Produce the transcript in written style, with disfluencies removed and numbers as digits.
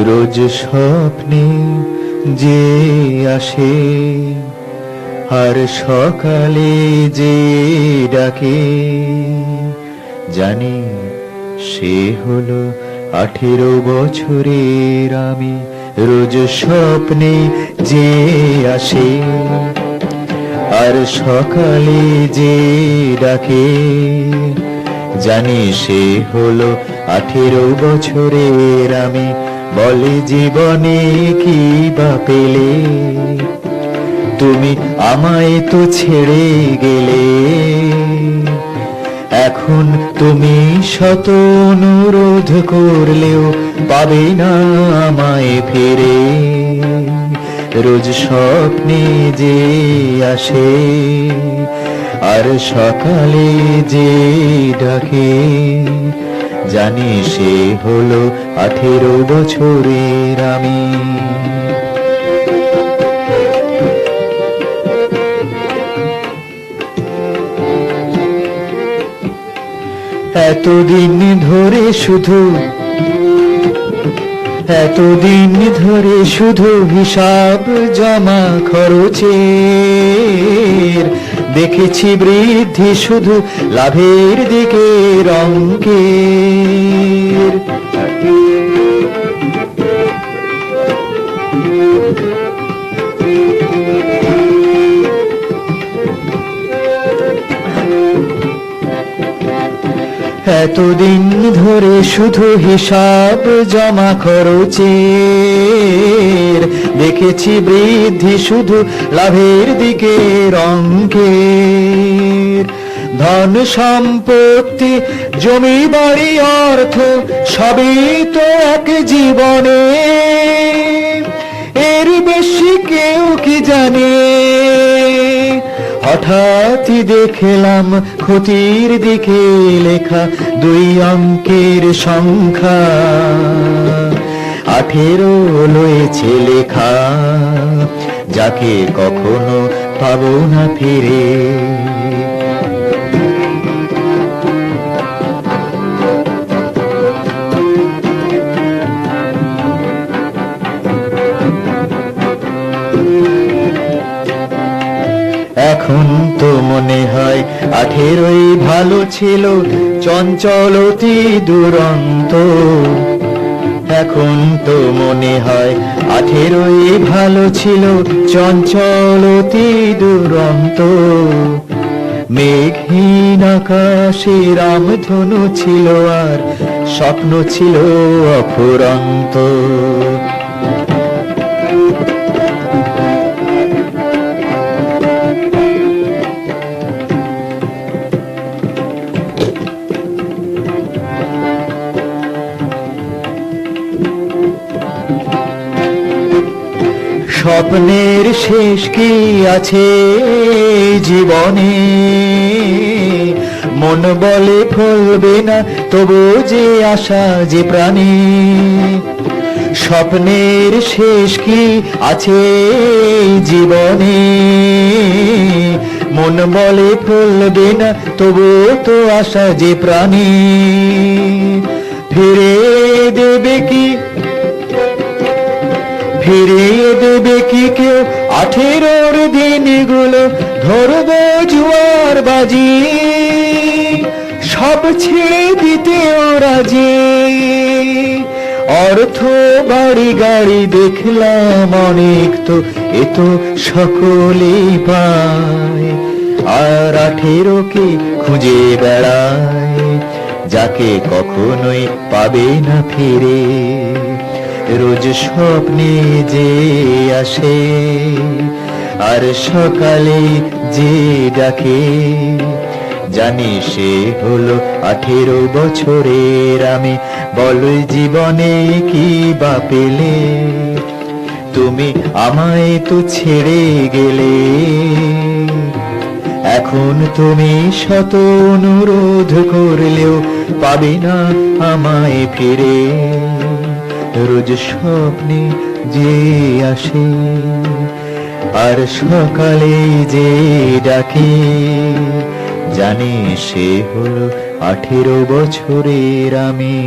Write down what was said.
রোজ স্বপ্নে যে আসে, আর সকালে যে ডাকে, জানি সে হলো 18 বছরের আমি। রোজ স্বপ্নে যে আসে, আর সকালে যে ডাকে, জানি সে হলো 18 বছরের আমি। বলে জীবনে কি বা পেলে, তুমি আমায় তো ছেড়ে গেলে। এখন তুমি শত অনুরোধ করলেও পাবে না আমায় ফিরে। রোজ স্বপ্নে যে আসে, আর সকালে যে ডাকে, জানি সে হলো 18 বছরের আমি। এতদিন ধরে শুধু হিসাব জমা খরচের, দেখেছি বৃদ্ধি শুধু লাভের দিকে অঙ্কের। এতদিন ধরে শুধু হিসাব জমা খরচের, দেখেছি বৃদ্ধি শুধু লাভের দিকে অঙ্কের। ধন সম্পত্তি জমি বাড়ি অর্থ সবই তো এক জীবনে, এর বেশি কেউ কি জানে। হঠাৎই দেখলাম ক্ষতির দিকে লেখা 2 অঙ্কের সংখ্যা, 18 রয়েছে লেখা, যাকে কখনো পাবো না ফিরে। এখন তো মনে হয় 18ই ভালো ছিল, চঞ্চল অতি দুরন্ত। এখন তো মনে হয় 18ই ভালো ছিল, চঞ্চল অতি দুরন্ত। মেঘহীন আকাশে রামধনু ছিল, আর স্বপ্ন ছিল অফুরন্ত। স্বপ্নের শেষ কি আছে জীবনে, মন বলে ফলবে না তবু যে আশা যে প্রাণে। স্বপ্নের শেষ কি আছে জীবনে, মন বলে ফলবে না তবু তো আশা যে প্রাণে। ফিরিয়ে দেবে কি কেউ 18র দিনগুলো, ধরবে জুয়ার বাজি, সব ছেড়ে দিতে রাজি। অর্থ বাড়ি গাড়ি দেখলাম অনেক, তো এ তো সকলেই পায়, আর 18কে খুঁজে বেড়ায়, যাকে কখনোই পাবে না ফিরে। রোজ স্বপ্নে যে আসে, আর সকালে যে ডাকে, জানি সে হলো 18 বছরের আমি। বলো জীবনে কি বা পেলে, তুমি আমায় তো ছেড়ে গেলে। এখন তুমি শত অনুরোধ করলেও পাবে না আমায় ফিরে। রোজ স্বপ্নে যে আসে, আর সকালে যে ডাকে, জানি সে হলো 18 বছরের আমি।